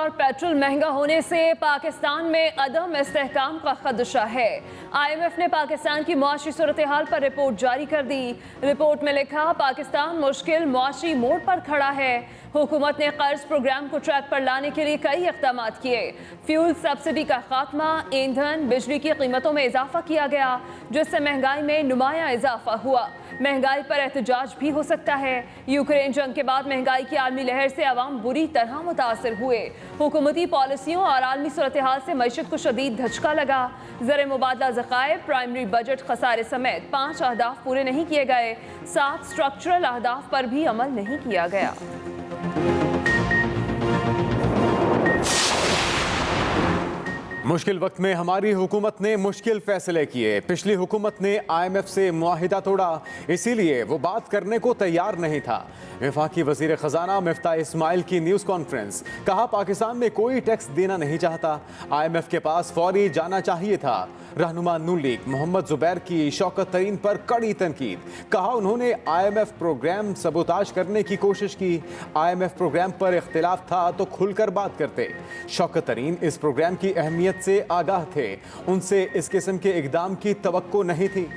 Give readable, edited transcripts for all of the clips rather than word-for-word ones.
और पेट्रोल महंगा होने से पाकिस्तान में अदम इस्तेहकाम का खदशा है। IMF ने पाकिस्तान की मुआशी सूरत हाल पर रिपोर्ट जारी कर दी। रिपोर्ट में लिखा, पाकिस्तान मुश्किल मुआशी मोड़ पर खड़ा है। हुकूमत ने कर्ज प्रोग्राम को ट्रैक पर लाने के लिए कई इक़दाम किए। फ्यूल सब्सिडी का खात्मा, ईंधन, बिजली की कीमतों में इजाफा किया गया, जिससे महंगाई में नुमाया इजाफा हुआ। महंगाई पर एहतजाज भी हो सकता है। यूक्रेन जंग के बाद महंगाई की आलमी लहर से अवाम बुरी तरह मुतासर हुए। हुकूमती पॉलिसियों और आलमी सूरत हाल से मईशत को शदीद धचका लगा। ज़र मुबादला ज़खायर, प्राइमरी बजट खसारे समेत 5 अहदाफ पूरे नहीं किए गए। 7 स्ट्रक्चरल अहदाफ पर भी अमल नहीं किया गया। मुश्किल वक्त में हमारी हुकूमत ने मुश्किल फैसले किए। पिछली हुकूमत ने IMF से मुआहिदा तोड़ा, इसीलिए वो बात करने को तैयार नहीं था। वफाकी वजीर खजाना मिफ्ता इस्माइल की न्यूज़ कॉन्फ्रेंस, कहा पाकिस्तान में कोई टैक्स देना नहीं चाहता, IMF के पास फौरी जाना चाहिए था। रहनुमा नून लीग मोहम्मद जुबैर की शौकत तरीन पर कड़ी तनकीद, कहा उन्होंने IMF प्रोग्राम सबोताज करने की कोशिश की। IMF प्रोग्राम पर इख्तिलाफ था तो खुलकर बात करते। शौकत तरीन इस प्रोग्राम की अहमियत से आगाह थे, उनसे इस किस्म के इक़दाम की तवक्को नहीं थी।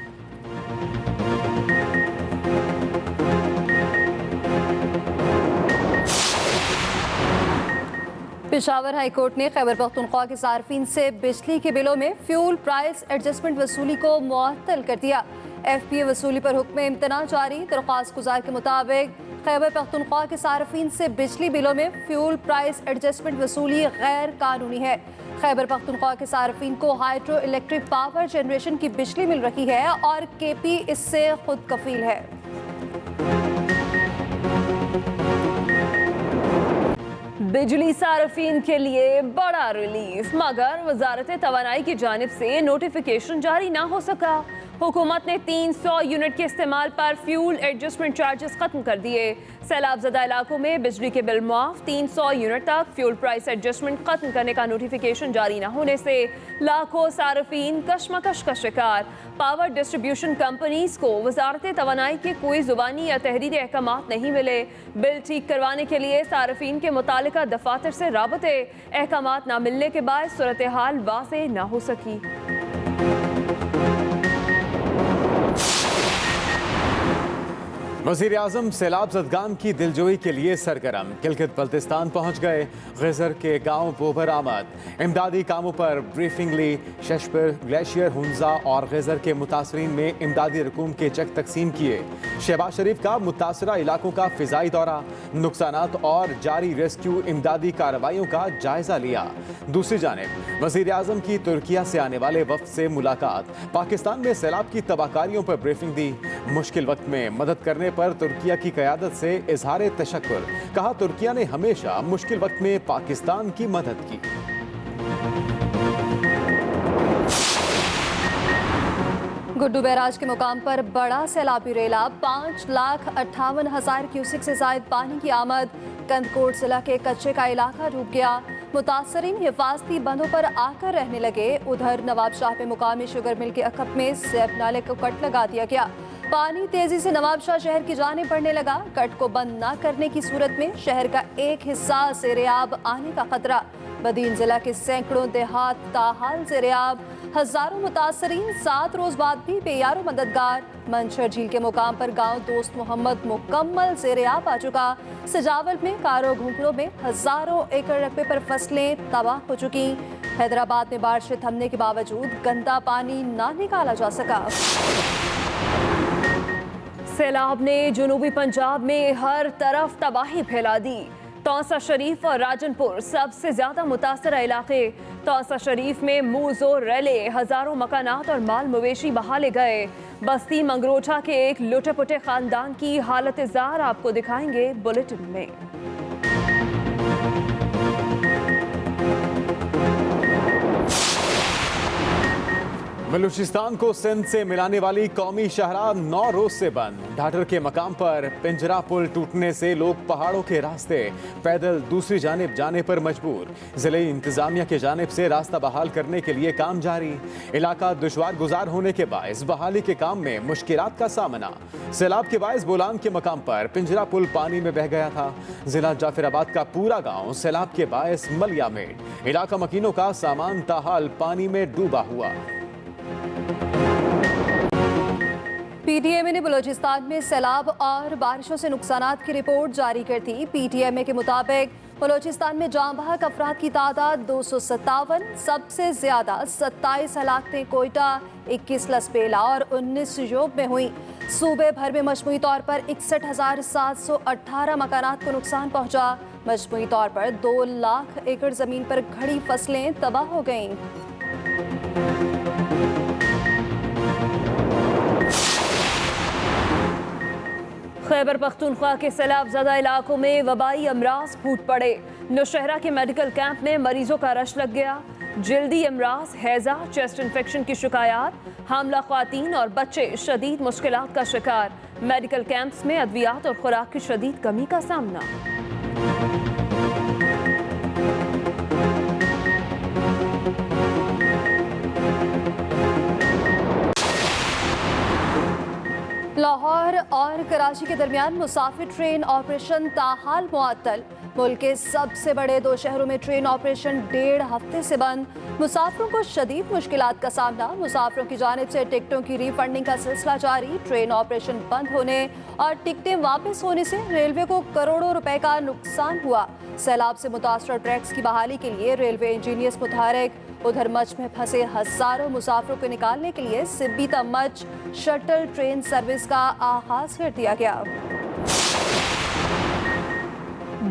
पेशावर हाई कोर्ट ने खैबर पख्तूनख्वा के सार्फिन से बिजली के बिलों में फ्यूल प्राइस एडजस्टमेंट वसूली को मुअत्तल कर दिया। FPA वसूली पर हुक्म इम्तना जारी। दरख्वास्त गुजार के मुताबिक खैबर पख्तूनख्वा के सार्फिन से बिजली बिलों में फ्यूल प्राइस एडजस्टमेंट वसूली गैर कानूनी है। खैबर पख्तूनख्वा के सार्फिन को हाइड्रो इलेक्ट्रिक पावर जनरेशन की बिजली मिल रही है और KP इससे खुद कफील है। बिजली सार्फिन के लिए बड़ा रिलीफ, मगर वजारत तवानाई की जानिब से नोटिफिकेशन जारी ना हो सका। हुकूमत ने 300 यूनिट के इस्तेमाल पर फ्यूल एडजस्टमेंट चार्जेस खत्म कर दिए। सैलाब ज़दा इलाकों में बिजली के बिल माफ, 300 यूनिट तक फ्यूल प्राइस एडजस्टमेंट खत्म करने का नोटिफिकेशन जारी न होने से लाखों सार्फिन कशमकश का शिकार। पावर डिस्ट्रीब्यूशन कंपनीज को वजारत तवानाई के कोई जुबानी या तहरीरी अहकामात नहीं मिले। बिल ठीक करवाने के लिए सार्फिन के मुतालिका दफातर से राबते, अहकामात न मिलने के बाद सूरत हाल वाज़ेह न हो सकी। वज़ीर आज़म सैलाब ज़दगान की दिलजोई के लिए सरगर्म, किलगित बल्तिस्तान पहुँच गए। गज़र के गाँव बोबर आमद, इमदादी कामों पर ब्रीफिंग ली। शशपर, ग्लेशियर, हुंजा और गज़र के मुतासरीन में इमदादी रकूम के चेक तकसीम किए। शहबाज शरीफ का मुतासरा इलाकों का फ़िज़ाई दौरा, नुकसानात और जारी रेस्क्यू इमदादी कार्रवाइयों का जायज़ा लिया। दूसरी जानिब वज़ीर आज़म की तुर्किया से आने वाले वफ़द से मुलाकात, पाकिस्तान में सैलाब की तबाहकारियों पर ब्रीफिंग दी। मुश्किल वक्त में मदद करने पर तुर्किया की क़यादत से इजहार तशक्कुर, कहा तुर्किया ने हमेशा मुश्किल वक्त में पाकिस्तान की मदद की। गुड्डू बैराज के मुकाम पर बड़ा सैलाबी रेला, 5,58,000 क्यूसिक से जायद पानी की आमद। कंदकोट जिला के कच्चे का इलाका डूब गया। मुतासरीन हिफाजती बंदों पर आकर रहने लगे। उधर नवाब शाह में मुकामी शुगर मिल के अकब में सैफ नाले को कट लगा दिया गया। पानी तेजी से नवाब शाह शहर की जानिब बढ़ने लगा। कट को बंद न करने की सूरत में शहर का एक हिस्सा ज़ेर-ए-आब आने का खतरा। बदीन जिला के सैकड़ों देहात ताहाल ज़ेर-ए-आब, हजारों मुतासरीन 7 रोज बाद भी बेयारो मददगार। मंशर झील के मुकाम पर गांव दोस्त मोहम्मद मुकम्मल ज़ेर-ए-आब आ चुका। सजावल में कारो घूंकड़ों में हजारों एकड़ रकबे पर फसलें तबाह हो चुकी। हैदराबाद में बारिश थमने के बावजूद गंदा पानी ना निकाला जा सका। सैलाब ने जनूबी पंजाब में हर तरफ तबाही फैला दी। तौसा शरीफ और राजनपुर सबसे ज्यादा मुतासरा इलाके। तौसा शरीफ में मुंह जोर रैले, हजारों मकानात और माल मवेशी बहा ले गए। बस्ती मंगरोठा के एक लुटे पुटे खानदान की हालत जार आपको दिखाएंगे बुलेटिन में। बलूचिस्तान को सिंध से मिलाने वाली कौमी शाहराह 9 रोज से बंद। ढाढर के मकाम पर पिंजरा पुल टूटने से लोग पहाड़ों के रास्ते पैदल दूसरी जानिब जाने पर मजबूर। जिले इंतजामिया की जानिब से रास्ता बहाल करने के लिए काम जारी। इलाका दुश्वार गुजार होने के बायस बहाली के काम में मुश्किलात का सामना। सैलाब के बायस बोलान के मकाम पर पिंजरा पुल पानी में बह गया था। जिला जाफराबाद का पूरा गाँव सैलाब के बायस मलिया में। इलाका मकीनों का सामान ताहाल पानी में डूबा हुआ। पीटीएमए ने बलूचिस्तान में सैलाब और बारिशों से नुकसानात की रिपोर्ट जारी कर दी। पीटीएमए के मुताबिक बलूचिस्तान में जाँ बहक अफराद की तादाद 257, सबसे ज्यादा 27 हलाकतें कोयटा, 21 लसबेला और 19 योब में हुई। सूबे भर में मजमूई तौर पर 61,718 मकानात को नुकसान पहुंचा। मजमूई तौर पर 2 लाख एकड़ जमीन पर खड़ी फसलें तबाह हो गईं। खैबर पख्तूनख्वा के सैलाब ज़दा इलाकों में वबाई अमराज फूट पड़े। नौशहरा के मेडिकल कैंप में मरीजों का रश लग गया। जल्दी अमराज, हैजा, चेस्ट इन्फेक्शन की शिकायत। हामला ख्वातीन और बच्चे शदीद मुश्किलात का शिकार। मेडिकल कैंप्स में अद्वियात और खुराक की शदीद कमी का सामना। लाहौर और कराची के दरमियान मुसाफिर ट्रेन ऑपरेशन ताहाल मुअत्तल। मुल्क के सबसे बड़े 2 शहरों में ट्रेन ऑपरेशन 1.5 हफ्ते से बंद। मुसाफिरों को शदीद मुश्किलात का सामना। मुसाफिरों की जानिब से टिकटों की रीफंडिंग का सिलसिला जारी। ट्रेन ऑपरेशन बंद होने और टिकटें वापस होने से रेलवे को करोड़ों रुपए का नुकसान हुआ। सैलाब से मुतासर ट्रैक्स की बहाली के लिए रेलवे इंजीनियर्स मुतहरिक। उधर मच में फंसे हजारों मुसाफिरों को निकालने के लिए सिब्बी ता मच शटल ट्रेन सर्विस का आगाज कर दिया गया।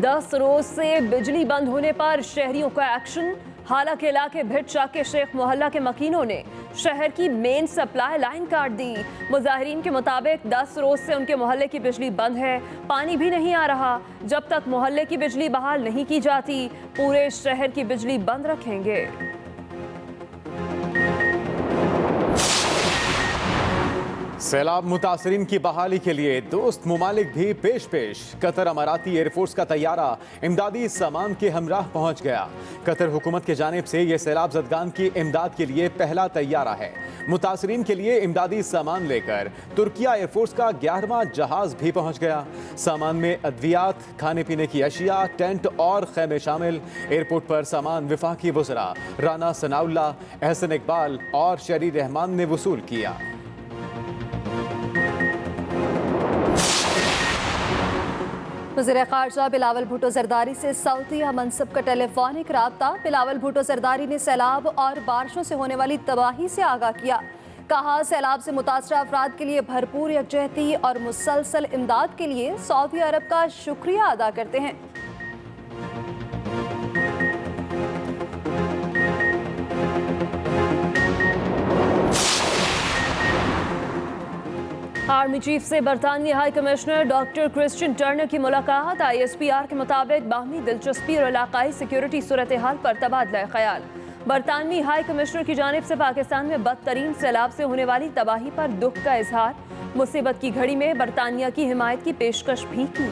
10 रोज से बिजली बंद होने पर शहरियों का एक्शन। हालांकि इलाके भिट शाह के शेख मोहल्ला के मकीनों ने शहर की मेन सप्लाई लाइन काट दी। मुजाहिरीन के मुताबिक 10 रोज से उनके मोहल्ले की बिजली बंद है। पानी भी नहीं आ रहा। जब तक मोहल्ले की बिजली बहाल नहीं की जाती, पूरे शहर की बिजली बंद रखेंगे। सैलाब मुतासरीन की बहाली के लिए दोस्त मुमालिक भी पेश। कतर अमाराती एयरफोर्स का तैयारा इमदादी सामान के हमराह पहुंच गया। कतर हुकूमत की जानिब से यह सैलाब ज़दगान की इमदाद के लिए पहला तैयारा है। मुतासरीन के लिए इमदादी सामान लेकर तुर्किया एयरफोर्स का 11वां जहाज भी पहुंच गया। सामान में अद्वियात, खाने पीने की अशिया, टेंट और खैमे शामिल। एयरपोर्ट पर सामान वफाकी वज़रा राना सनाउल्ला, एहसन इकबाल और शरी रहमान ने वसूल किया। वज़ीर ख़ारजा बिलावल भुट्टो ज़रदारी से सऊदी मनसब का टेलीफोनिक राब्ता। बिलावल भुट्टो ज़रदारी ने सैलाब और बारिशों से होने वाली तबाही से आगाह किया। कहा, सैलाब से मुतासरा अफराद के लिए भरपूर यकजहती और मुसलसल इमदाद के लिए सऊदी अरब का शुक्रिया अदा करते हैं। आर्मी चीफ से बरतानवी high commissioner doctor Christian Turner की मुलाकात। ISPR के मुताबिक बाहमी दिलचस्पी और इलाकाई सिक्योरिटी सूरत हाल पर तबादला ख्याल। बरतानवी हाई कमिश्नर की जानिब से पाकिस्तान में बदतरीन सैलाब से होने वाली तबाही पर दुख का इजहार। मुसीबत की घड़ी में बरतानिया की हिमायत की पेशकश भी की।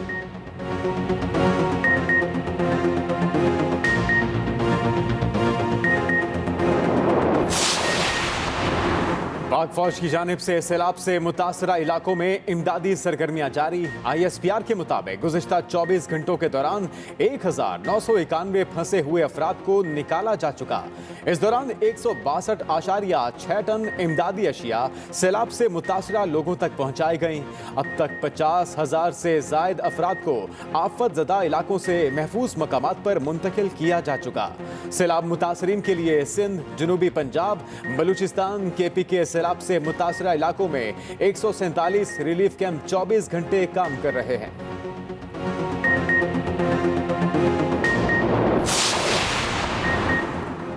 पाक फौज की जानिब से सैलाब से मुतासरा इलाकों में इमदादी सरगर्मियां जारी। ISPR के मुताबिक गुज़िश्ता 24 घंटों के दौरान 1991 फंसे हुए अफराद को निकाला जा चुका। इस दौरान 162.6 टन इमदादी अशिया सैलाब से मुतासरा लोगों तक पहुंचाई गई। अब तक 50,000 से जायद अफराद को आफत ज़दा इलाकों से महफूज मकामात पर मुंतकिल किया जा चुका। सैलाब मुतासरीन के लिए सिंध, जनूबी पंजाब, बलूचिस्तान, KP के सैलाब से मुतासरा इलाकों में 147 रिलीफ कैंप 24 घंटे काम कर रहे हैं।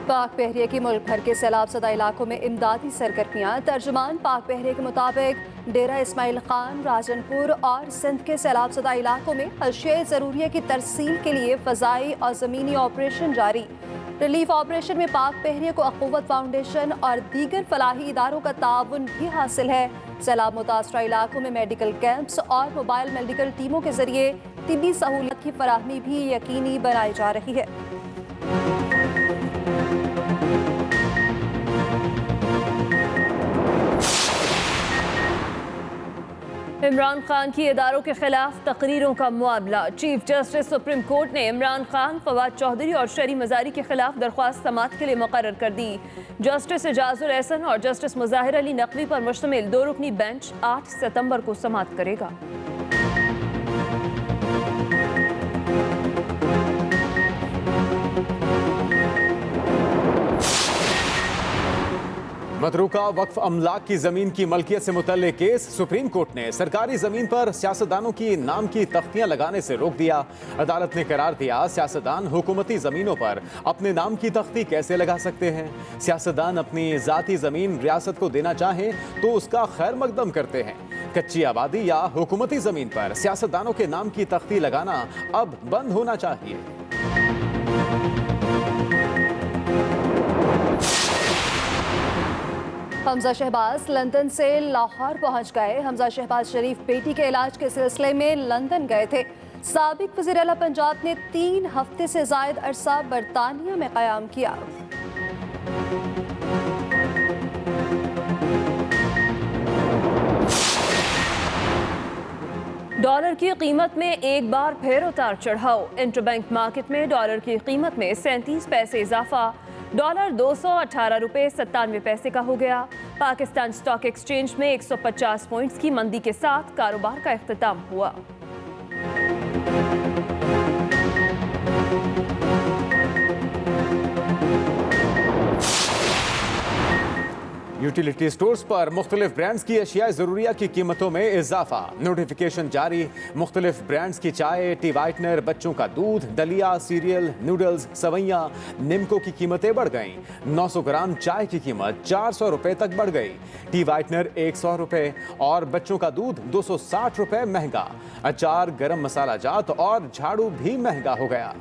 पाक बहरिया की मुल्क भर के सैलाब ज़दा इलाकों में इमदादी सरगर्मियाँ। तर्जुमान पाक बहरिया के मुताबिक डेरा इस्माइल खान, राजनपुर और सिंध के सैलाब ज़दा इलाकों में अशिया ज़रूरिया की तरसील के लिए फ़ज़ाई और ज़मीनी ऑपरेशन जारी। रिलीफ ऑपरेशन में पाक बहरिया को अक़ुव्वत फाउंडेशन और दीगर फलाही इदारों का ताउन भी हासिल है। सैलाब मुतासरा इलाकों में मेडिकल कैंप्स और मोबाइल मेडिकल टीमों के जरिए तिब्बी सहूलियत की फराहमी भी यकीनी बनाई जा रही है। इमरान खान की इदारों के खिलाफ तकरीरों का मुआवला। चीफ जस्टिस सुप्रीम कोर्ट ने इमरान खान, फवाद चौधरी और शरी मजारी के खिलाफ दरख्वास्त समाअत के लिए मुकर्रर कर दी। जस्टिस एजाजुल एहसन और जस्टिस मुजाहिर अली नकवी पर मुश्तमिल 2 रुकनी बेंच 8 सितंबर को समाअत करेगा। मतरूका वक्फ अमलाक की जमीन की मलकियत से मुतल्लिक केस। सुप्रीम कोर्ट ने सरकारी जमीन पर सियासतदानों की नाम की तख्तियां लगाने से रोक दिया। अदालत ने करार दिया, सियासतदान हुकूमती जमीनों पर अपने नाम की तख्ती कैसे लगा सकते हैं। सियासतदान अपनी जाती जमीन रियासत को देना चाहें तो उसका खैर मकदम करते हैं। कच्ची आबादी या हुकूमती जमीन पर सियासतदानों के नाम की तख्ती लगाना अब बंद होना चाहिए। हमजा शहबाज लंदन से लाहौर पहुंच गए। हमजा शहबाज शरीफ बेटी के इलाज के सिलसिले में लंदन गए थे। साबिक वज़ीर आला पंजाब ने 3 हफ्ते से ज़ायद अरसा बरतानिया में क़याम किया। डॉलर की कीमत में एक बार फिर उतार चढ़ाव। इंटरबैंक मार्केट में डॉलर की कीमत में 37 पैसे इजाफा। डॉलर 218 रुपये 97 पैसे का हो गया। पाकिस्तान स्टॉक एक्सचेंज में 150 पॉइंट्स की मंदी के साथ कारोबार का इख्तिताम हुआ। यूटिलिटी स्टोर्स पर मुख्तलिफ ब्रांड्स की अशिया ज़रूरिया की कीमतों में इजाफा। नोटिफिकेशन जारी। मुख्तलिफ ब्रांड्स की चाय, टी वाइटनर, बच्चों का दूध, दलिया, सीरियल, नूडल्स, सवैयाँ, निम्को की कीमतें बढ़ गईं। 900 ग्राम चाय की कीमत 400 रुपये तक बढ़ गई। टी वाइटनर 100 रुपये और बच्चों का दूध 260 रुपये महंगा। अचार, गरम मसाला जात और झाड़ू भी महंगा हो गया।